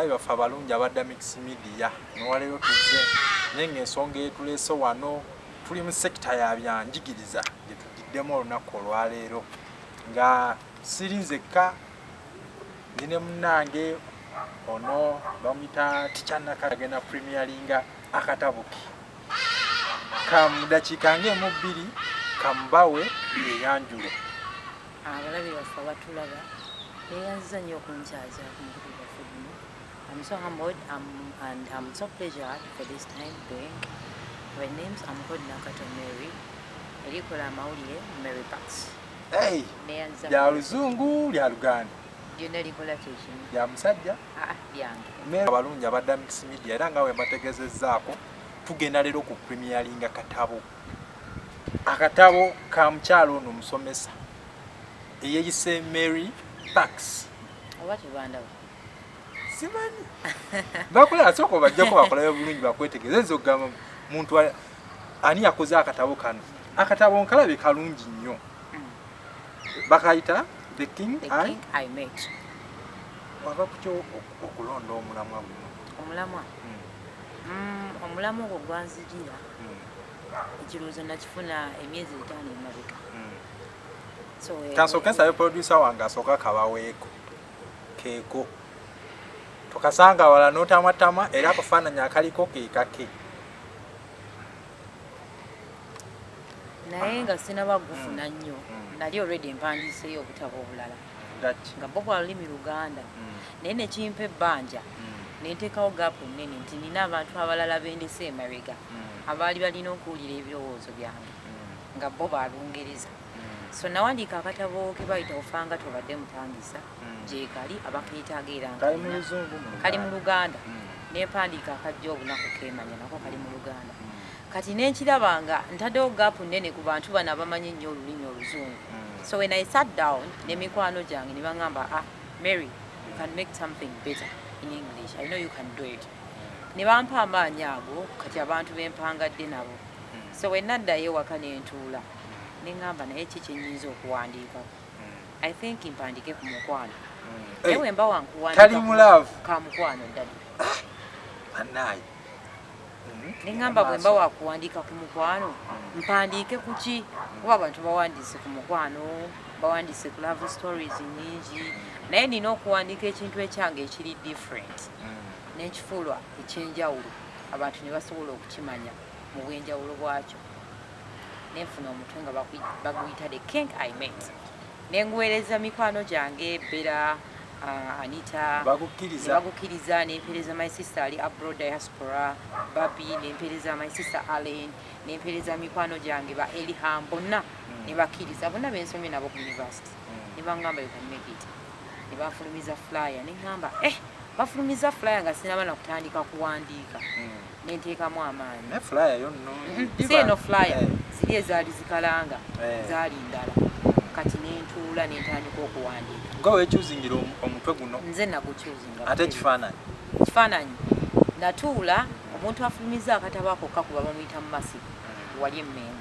balabi baffe abalungi abadda mix media newaleero tuzze naye ng'ensonga etuleese wano tuli mu sekita ya byanjigiriza gye tugiddemu olunaku olwaleero nga siri nzekka ndine munnange ono bamuyita tichanaka agenda premieringa Akatabo kam dakiika ng'emu bbiri kamubawe eyanjulo abalabi baffe abatulaba beeyanziza nnyo okunkyajja ku mukutu gwaffe guno. I'm so humbled and I'm so pleasured for this time being. My name's I'm called Nakato Mary. Erikola amawulire Mary Pax. Hey! Lya Luzungu lya Luganda. Byonna likola kyekino. Lya musajja? Byange. Abalungi abadda mix media era nga we mbategezezzaako tugenda leero ku premieringa Katabo. Akatabo ka mukyalo ono musomesa eyeyise Mary Pax. Oba tubanda simanyi bakola asoko bajjako bakola bulungi bakwetegeza ezo gamba muntu ani yakoze akatabo kano. Akatabo nkalabe kalungi nnyo bakayita the king I met. Waba kutyo okulonda omulamwa guno omulamwa omulamwa ogwo gwanzijira ekirowoozo nakifuna emyezi 5 emabega. Kansooka nsabe producer wange asooka kabaweeko keeko tokasanga wala notamatama era akafaananyi akaliko keekake naye nga sinabagufuna nnyo nali already empandiiseyo obutabo obulala nga bwo bwa lulimi Luganda naye nekimpa ebbanja nenteekawo gaapu nnene nti nina abantu abalala bendese emabega abaali balina okuwulira ebirowoozo byange nga bo balungereza. So nawandiika akatabo ke bayita ofanga tobadde mutandisa gye kali abakeetaaga era kali mu Luganda nempandiika akajja obunaku kemanya nako kali mu Luganda kati nenkiraba nga ntaddewo gaapu nnene ku bantu bano abamanyi nnyo olulimi Oluzungu. So when I sat down nemikwano gyange ne baŋŋamba Mary, you can make something better in English. I know you can do it. Ne bampa amaanyi ago kati abantu bempangadde nabo. So when naddayo ewaka nentuula nengamba naye ki kyenyinza okuwandiika. I think mpandike ku mukwano. Ewe mba wankuwandiika ka mukwano ddala. Anayi. Nengamba bwe mba wakuwandiika ku mukwano mpandiike ku ki? Kuba abantu bawandiise ku mukwano bawandiise ku love stories nnyingi naye nina okuwandiika ekintu ekyange ekiri different n'ekifuulwa ekyenjawulo abantu ne basobola okukimanya mu bwenjawulo bwakyo. Nenfuna omutwe nga baguyita the king I met. Nenguweereza mikwano gyange Bera, Anita, bagukkiriza nempeereza my sister ali abroad diaspora, Babi nempeereza my sister Allen, nempeereza mikwano gyange ba Eliham bonna ne bakkiriza bonna bensomye nabo ku university. Ne baŋŋamba you can make it. Ne bafulumiza flyer neŋŋamba bafulumiza flyer nga sinaba na kutandika kuwandiika. Nenteekamu amaanyi. Ne flyer yonno. Sino flyer. Ziri ezaali zikalanga zaali ndala kati nentuula nentandika okuwandiika. Nga weekyuzingira omutwe guno? Nze nagukyuzinga. Ate kifaananyi natuula omuntu afulumiza akatabo ako kakuba bamuyita mu Masi wali emmengo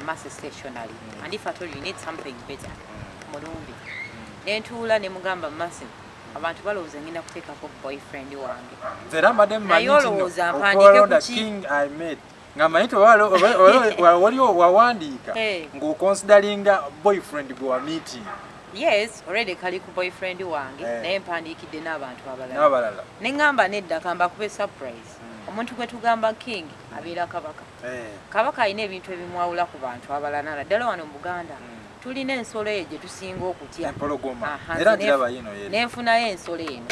Masi stationary and if at all you need something better mulumbi nentuula ne mugamba Masi abantu balowooza ngenda kuteekako boyfriend wange era mbadde mmanyi olowooza mpandike ku king I met nga mayito waliwo wawandiika ng'oconsideringa boyfriend gwe wa meeting. Yes, already kali ku boyfriend wange naye mpandiikidde n'abantu abalala neŋŋamba nedda kamba kube surprise. Omuntu gwe tugamba king abeera kabaka. Kabaka alina ebintu ebimwawula ku bantu abalala naddala wano mu Buganda tulina ensolo eyo gye tusinga okutya era giraba yino nenfunayo ensolo eno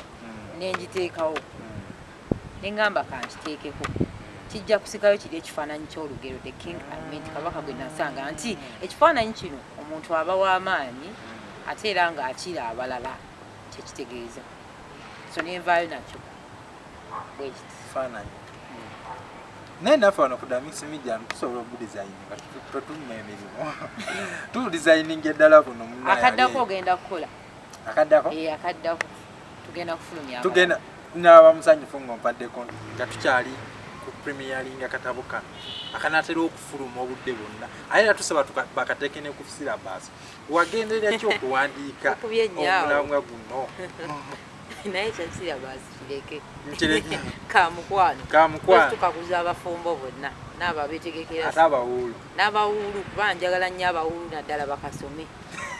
nenjiteekawo neŋŋamba kankiteekeko kijja kusikayo kiri ekifaananyi ky'olugero the king I met kabaka gwe nasanga nti ekifaananyi kino omuntu aba w'amaanyi ate era nga akira abalala kyekitegeeza. So nenvaayo nakyo bwekifaananyi naye naffe wano ku Mix Media tusobola okudizayininga tetulima emirimu tudizayininga eddala buno akaddako ogenda kukola akaddako akaddako tugenda kufulumya tugenda naba musanyufu ng'ompaddeko nga tukyali ku premieringa Akatabo kano akanaatera okufuluma obudde bwonna ate era tusaba bakateeke ne ku syllabus wagenderera ki okuwandiika omulamwa guno naye kyakira basikireke nkireke Kamukwano tukakuza abafumbo bonna n'abo abeetegekera ate abawuulu n'abawuulu kuba njagala nnyo abawuulu naddala bakasome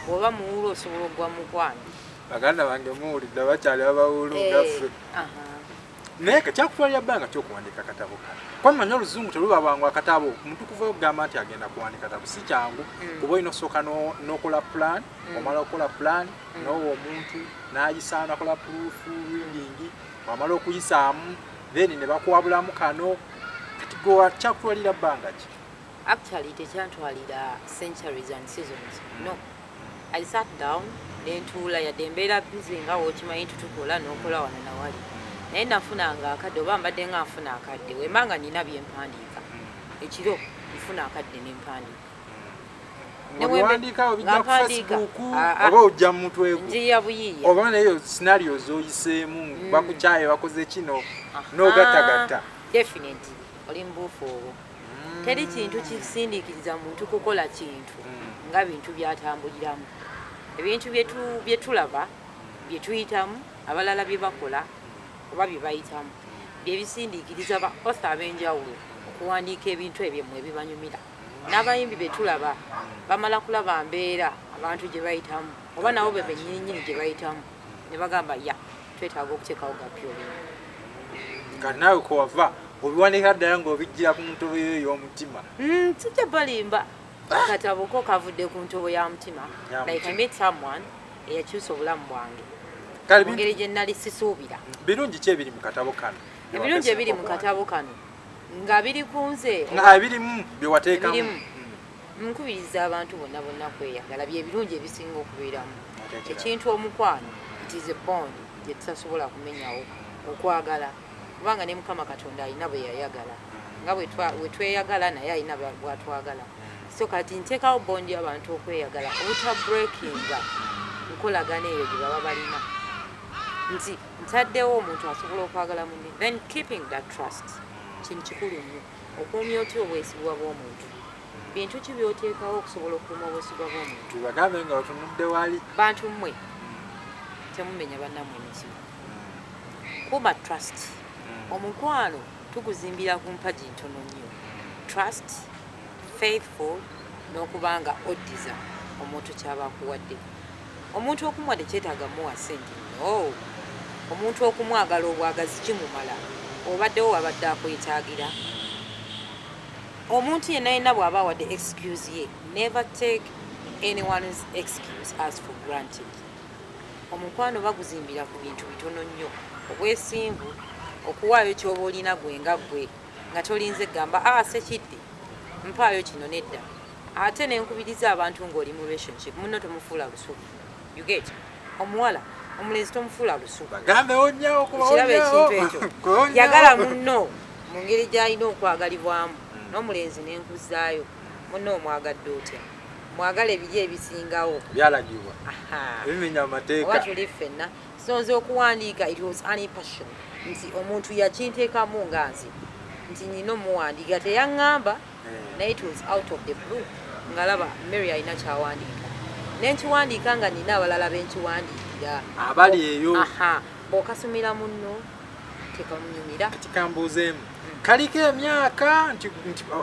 bw'oba muwuulu osobola ogwa mukwano baganda bange muwulidde bakyali abawuulu ngaffe naye kyakutwalira bbanga ky'okuwandiika akatabo kano kwamanya oluzungu teruba bwangu akatabo omuntu kuva okugamba nti agenda kuwandiika katabo si kyangu kuba olina osooka n'okola plan omala okukola plan n'owa omuntu n'ayisa nakola proof reading wamala okuyisaamu then ne bakuwabulamu kano kati gwe kyakutwalira bbanga ki actually tekyantwalira centuries and seasons no I sat down nentuula yadde embeera busy nga wokimanyi tutukola n'okola wana nawali naye nafunanga akadde oba mbadde nga nfuna akadde wembanga nina byempandiika ekiro nfuna akadde nempandiika obijja ku Facebook oba ojja mu mutwe njiya buyiiya oba nayo scenario zoyiseemu bakukyaye bakoze kino n'ogattagatta definitely oli mbuufu obwo teri kintu kisindiikiriza muntu kukola kintu nga bintu byatambuliramu ebintu bye tulaba bye tuyitamu abalala bye bakola oba bye bayitamu bye bisindiikiriza ba author ab'enjawulo okuwandiika ebintu ebyo mmwe ebibanyumira n'abayimbi be tulaba bamala kulaba mbeera abantu gye bayitamu oba nabo be bennyininyini gye bayitamu ne bagamba ya twetaaga okuteekawo gapyolino nga naawe kwava obiwandiika ddala ng'obijjira ku ntobo yo ey'omutima sijja balimba akatabo ko kavudde ku ntobo ya mutima like I met someone eyakyusa obulamu bwange mu ngeri gye nnali sisuubira birungi ki ebiri mu katabo kano ebirungi ebiri mu katabo kano nga biri ku nze birimu byewateekamu nkubiriza abantu bonna kweyagala bye birungi ebisinga okubeeramu ekintu omukwano it is a bond gye tutasobola kumenyawo okwagala kubanga ne Mukama Katonda alina bwe yayagala nga bwe tweyagala naye alina bwatwagala so kati nteekawo bondi abantu okweyagala obutabreakinga nkolagana eyo gye baba balina nti ntaddewo omuntu asobola okwagala munne then keeping that trust kintu kikulu nnyo okuumya otya obwesigwa bw'omuntu bintu ki byoteekawo okusobola okuuma obwesigwa bw'omuntu bagambe nga otunudde wali bantu mmwe temumenya bannammwe emitima kuba trust omukwano tuguzimbira ku mpagi ntono nnyo trust faithful n'okubanga oddiza omuntu kyaba akuwadde omuntu okumuwa tekyetaaga muwa ssente no omuntu okumwagala obwagazi kimumala obaddewo wabadde akwetaagira omuntu yenna yenna bw'aba awadde excuse ye never take anyone's excuse as for granted omukwano baguzimbira ku bintu bitono nnyo obwesimbu okuwaayo ky'oba olina gwe nga gwe nga tolinze gamba sekidde mpaayo kino nedda ate nenkubiriza abantu ng'oli mu relationship muno tomufuula lusuku you get omuwala omulenzi tomufuula lusuku bagambewo nnyo ekiraba ekintu ekyo yagala munno mu ngeri gy'alina okwagalibwamu n'omulenzi nenkuzaayo munno omwagadde otya mwagala ebiri ebisingawo byalagibwa ebimenya amateeka oba tuli ffenna sonze okuwandiika it was unpassion nti omuntu yakinteekamu nga nti nina omuwandiika teyaŋŋamba naye it was out of the blue nga laba Mary alina kyawandiika nenkiwandiika nga nina abalala benkiwandiikira abali eyo bw'okasumira munno tekamunyumira kati kambuuzeemu kaliko emyaka nti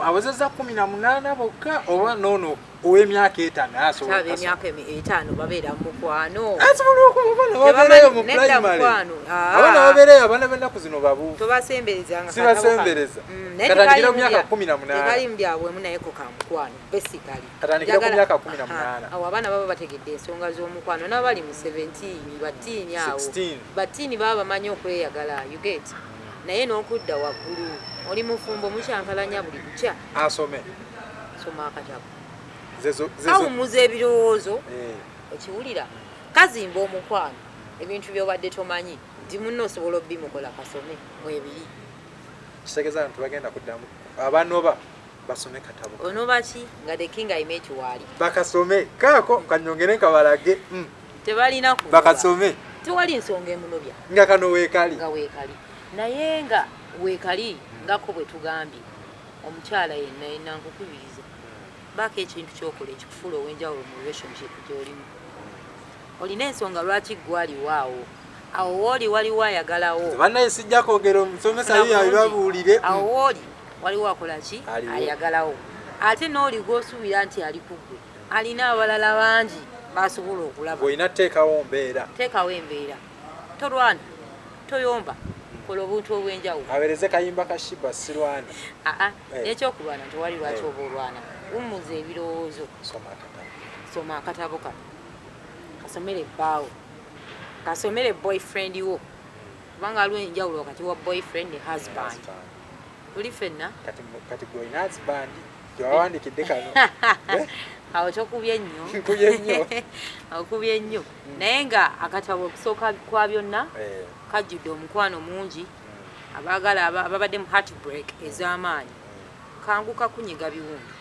awezezza 18 bokka oba noono ow'emyaka 5 asobola emyaka 5 babeera mu mukwano asobola okubabeerayo mu primary abana babeerayo abaana b'ennaku zino babuufu tobasemberezanga sibasembereza katandikira ku myaka 18 tekali mu byabwemu nayeko ka mukwano basically katandikira ku myaka 18 awo abaana baba bategedde ensonga z'omukwano n'abali mu 17 batiini awo batiini baba bamanyi okweyagala you get naye n'okudda waggulu oli mufumbo mukyankalanya buli kukya asome soma akatabo kawumuza ebirowoozo okiwulira kazimba omukwano ebintu by'obadde tomanyi nti munno osobola obimukola kasome mwebiri kitegeeza nti bagenda kuddamu abanoba basome katabo onoba ki nga the king aime ekiwaali bakasome kaako kanyongere kabalage tebalina bakasome tewali nsonga emunobya nga kano weekali nga weekali naye nga weekali ngako bwe tugambye omukyala yenna nkukubiriza baako ekintu kyokola ekikufuula ow'enjawulo mu relationship gy'olimu olina ensonga lwaki gwaliwaawo awo woli waliwo ayagalawo bannaye sijja kwogera omusomesa yo abibabuulire awo woli waliwo akola ki ayagalawo ate n'oli gw'osuubira nti ali ku ggwe alina abalala bangi basobola okulaba olina teekawo embeera tolwana toyomba kola obuntu obw'enjawulo abereze kayimba ka shiba sirwana n'ekyokulwana tewali lwaki oba olwana wummuza ebirowoozo soma akatabo kano kasomere ebbaawo kasomere boyfriend wo kubanga aliwo enjawulo wakati wa boyfriend ne husband tuli fenna kati gwolina husband gyewawandikidde kano awo kyokubye nnyo naye nga akatabo okusooka kwa byonna kajjudde omukwano mungi ababadde mu heartbreak ez'amaanyi kangu kakunyiga biwundu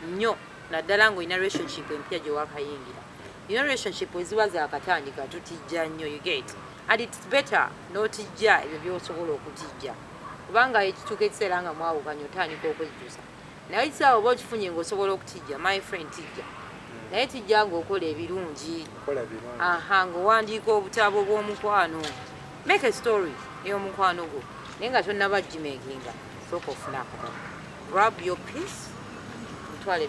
nnyo naddala ng'olina relationship empya gye wakayingira ino relationship eziba zaakatandika tutijja nnyo you get and it's better n'otijja ebyo by'osobola okutijja kubanga ekituuka ekiseera nga mwawukanye otandika okwejjusa naye kisaawa oba okifunye ng'osobola okutijja my friend tijja naye tijja ng'okola ebirungi ng'owandiika obutabo bw'omukwano make a story ey'omukwano gwo naye nga tonnaba gimeekinga sooka ofuna akatabo grab your piece mitwalo 20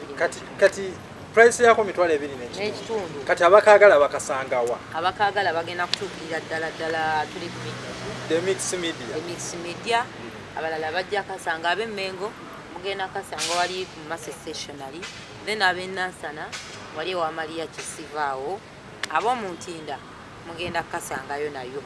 kati price yako mitwalo 20 n'ekitundu kati abakaagala bakasangawa abakaagala bagenda kutuukirira ddala tuli ku the mix media abalala bajja kasanga ab'emmengo mugenda kasanga wali ku Mase stationary then ab'Nansana wali wa Maria Kisivaawo ab'omu Ntinda mugenda kasangayo nayo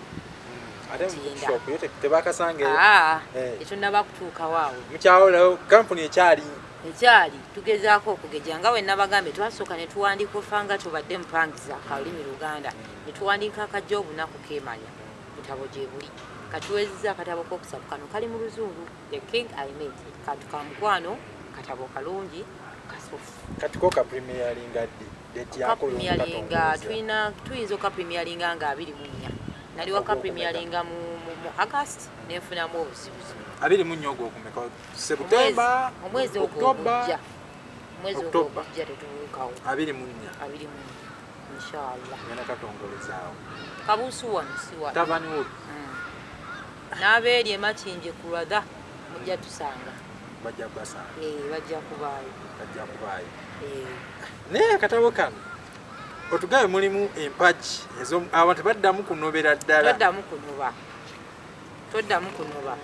ekyo naba kutuukawo awo mukyalo kampuni ekyali tugezaako okugeja nga we nabagambe twasooka ne tuwandiika ofanga tubadde mupangiza kalulimi Luganda ne tuwandiika akajja obunaku keemanya butabo gye buli katuweziza akatabo k'okusatu kano kali mu Luzungu the king I met kantu ka mukwano katabo kalungi kasufu katiko ka premieringa date yako tuyinza oka premieringa nga 24 nali waka premieringa mu August nenfunamu obuzibuzi 24 ogwokumeka September omwezi ogw'okujja tetubuukawo 24 inshallah ngenda katongolezaawo kabuusu wano siwa tabani wo n'abeeri emakinje ku lwada mujja tusanga bajja kubasanga bajja kubaayo naye akatabo kano otugabe mulimu empagi abantu baddamu kunobera ddala toddamu kunoba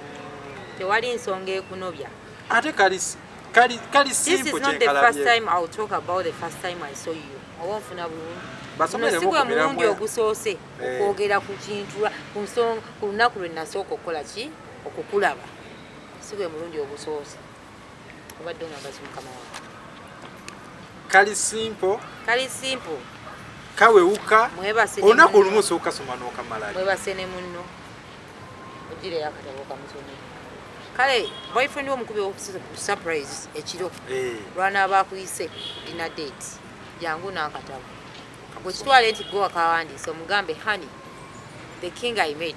tewali nsonga ekunobya ate kali This is not the first time I'll talk about the first time I saw you. Owanfuna bulungi. Sigwe mulundi ogusoose okwogera ku kintu ku lunaku lwe nasooka okukola ki okukulaba. Sigwe mulundi ogusoose. Obadde omwagazi mukama wange. Kali simple. Kawewuka. Olunaku olumu osooka soma n'okamala. Mwebase ne munno. Ojjire yakatabo kamusoni. Kale boyfriend wo mukube surprise ekiro lwana abakuyise dina date jangu n'akatabo bwe kitwale nti gwe wakawandiisa omugambe honey the king I met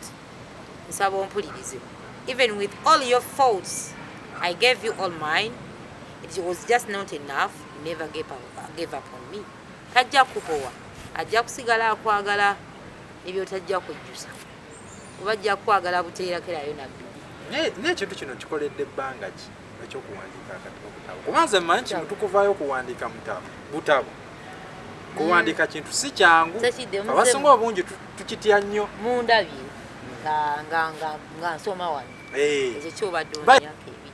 nsaba ompulirize even with all your faults I gave you all mine it was just not enough you never gave up on me tajja kukowa ajja kusigala akwagala ebyo tajja kujjusa kuba ajja kwagala buteerakerayo nabbi n'ekintu kino kikoledde ebbanga ki ekyokuwandiika akatabo butabo kubanza mmanyi nti mutukuvaayo okuwandiika butabo kuwandiika kintu si kyangu abasinga obungi tukitya nnyo mundabye nga nsoma wano ekyo kyobadde omyaka ebiri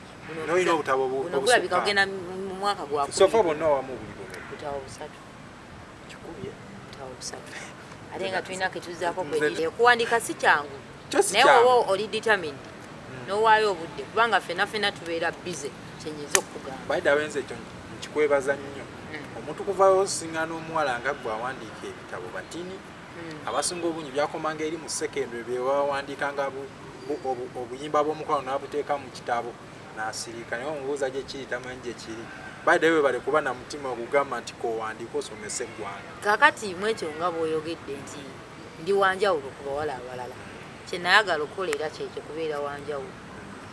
n'olina obutabo bulabika ogenda mu mwaka sofa bonna awamu butabo busatu kikubye butabo busatu ate nga tulina ketuzaako gwegire okuwandiika si kyangu naye woba oli determined n'owaayo obudde kubanga fena tubeera bize kyenyiza okugamba bayidawenze ekyo nkikwebaza nnyo omuntu kuvayo osiŋŋana omuwala nga gwe awandiika ebitabo batini abasinga obungi byakomanga eri mu sekendwe bye bawandikanga obuyimba bw'omukwano n'abuteeka mu kitabo n'asirika naye omubuuza gye kiri tamanyi gye kiri bayidawe bale kuba na mutima ogugamba nti kowandiika osomesa eggwanga kakati mwekyo nga bw'oyogedde nti ndi wanjawulo ku bawala abalala kyenayagala okukola era kyekyo kubeera wanjawulo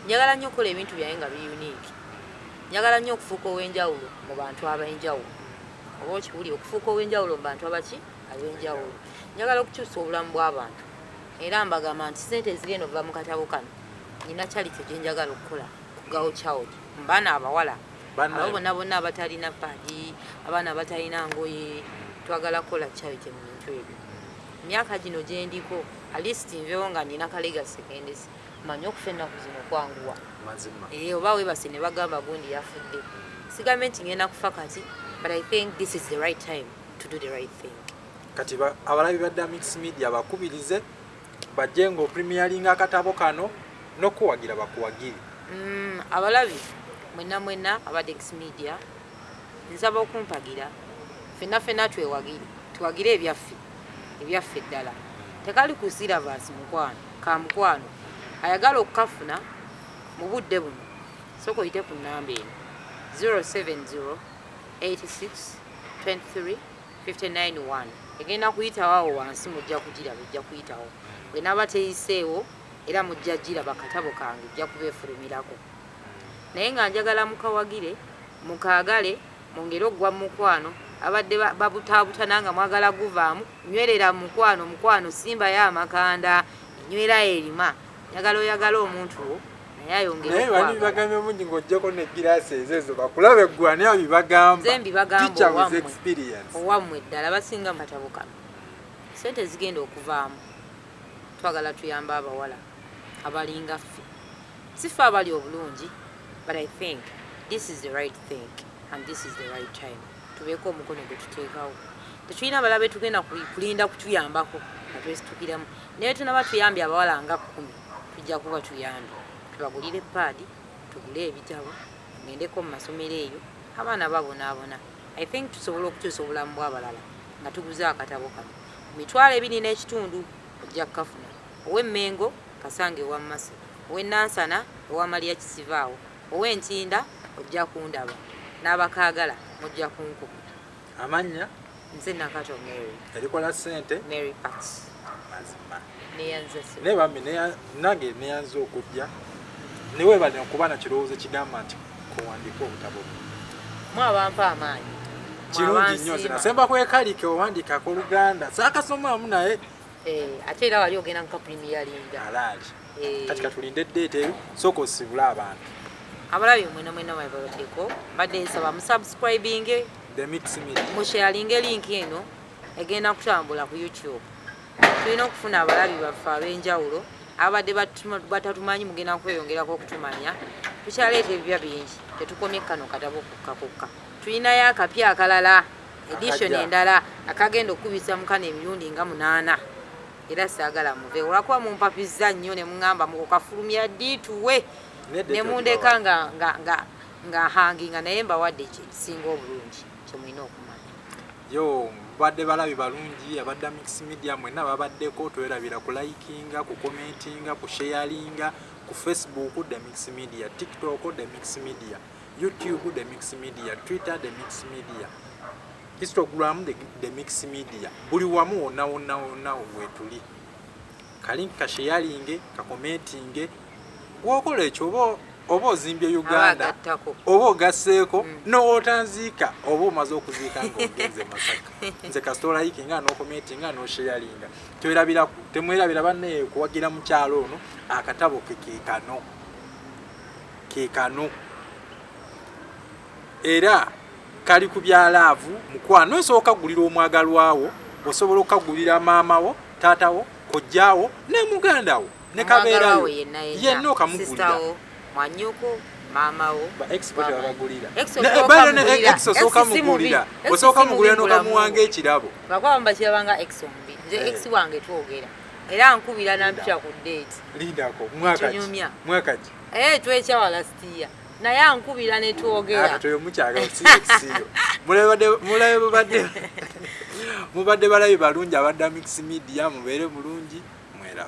njagala nnyo okukola ebintu byange nga biyuniiki njagala nnyo okufuuka ow'enjawulo mu bantu ab'enjawulo oba okiwulire okufuuka ow'enjawulo mu bantu abaki ab'enjawulo njagala okukyusa obulamu bw'abantu era mbagamba nti sente ezigenda ova mu katabo kano nina charity gye njagala okukola ku Girl Child mbaana abawala abo bonna abatalina paadi abaana abatalina ngoye twagala kukola charity mu bintu ebyo myaka gino gye ndiko at least nvewo nga nina kalegasi kendesi manyi okufa ennaku zino kwanguwa oba webase ne bagamba gundi yafudde sigambe nti ngenda kufa kati but I think this is the right time to do the right thing. Kati abalabi badda mix media bakubirize bajje ngo premiering akatabo kano n'okuwagira bakuwagire. Abalabi mwenna abadde mix media nsaba okumpagira fenna tuwagire ebyaffe ddala tekali ku syllabus mukwano ayagala okukafuna mu budde buno soko yite ku namba eno 07086235991 egenda kuyitawo wansi mujja kuyitawo bwe naba teyiseewo era mujja giraba katabo kange ojja kubeefulumirako naye nga njagala mukawagire mukaagale mungere ogwa mukwano abadde babutaabuta nga mwagala guvaamu nywerera mukwano simba y'amakanda nywera erima njagala oyagala omuntu wo naye ayongere naye bali bagambye mungi ng'ojjako ne giraasi ezo bakulabe eggwa naye bibagamba nze mbibagamba teacher with experience owammwe ddala basinga mu katabo kano sente zigenda okuvaamu twagala tuyamba abawala abalinga ffe si ffe abali obulungi but I think this is the right thing and this is the right time tubeeko omukono gwe tuteekawo tetulina balabe tugenda kulinda kutuyambako nga twesitukiramu naye tunaba tuyambye abawala nga 10 tujja kuba tuyambye tubagulire paadi tugule ebitabo tugendeko mu masomero eyo abaana babonaabona I think tusobola okukyusa obulamu bw'abalala nga tuguze akatabo kano $2.2 ojja kukafuna ow'Emmengo kasange ewa Masi ow'Enansana ewa Maria Kisivaawo ow'Entinda ojja kundaba n'abakaagala mujja kunkuba amanya nze Nakato Mary erikola sente Mary Pax mazima neyanza ne bambi nange neyanza okujja niwe bali okuba na kirowoozo kigamba nti kuwandika obutabo mwabampa amaanyi kirungi nnyo zinasemba kwekalike owandikako Oluganda saakasomaamu naye ate era wali ogenda nka premieringa alaali kati katulinde ddeeta eyo sooka osibule abantu abalabi mwena mwebabaddeko badde nsaba musubscribinge the mix media musharinge link eno egenda kutambula ku YouTube tulina okufuna abalabi baffe ab'enjawulo abadde batatumanyi mugenda kweyongerako okutumanya tukyaleeta ebibya bingi tetukomye kano katabo kukka tulinayo akapya akalala edition endala akagenda okubisa mukana emirundi nga 8 era saagala muve olwakuba mumpapizza nnyo ne muŋŋamba mukafulumya ddi tuwe ne mundeka nga hanginga naye mbawadde ekisinga obulungi kyemulina okumanya yo badde balabi balungi abadda mix media mwenna babaddeko twerabira ku likinga ku commentinga ku sharinga ku Facebook the mix media TikTok the mix media YouTube the mix media Twitter the mix media Instagram the mix media buli wamu wonna wetuli kalink ka sharinge ka commentinge wokola ekyo oba ozimbye Uganda oba ogasseeko n'otanziika oba omaze okuziika ng'ogenze Masaka nze kasitola yiki nga n'okomentinga n'osharinga temwerabira banne kuwagira mukyalo ono akatabo keekano era kali ku byalaavu mukwano osooka gulira omwagalwawo osobola okukagulira maamawo taatawo kojjaawo ne mugandawo ne kabeerayo yenna okamugulira mwanyuko mamawo ba export abagulira exo soka mugulira osoka mugulira nokamuwanga ekirabo bakwamba kirabanga exombi nze ex wange twogera era nkubira nampita ku date lindako mwaka ki twecha wala stia naye ankubira ne twogera atoyo mukyaga siyo mubadde balabi balungi abadda mix media mubeere bulungi mwera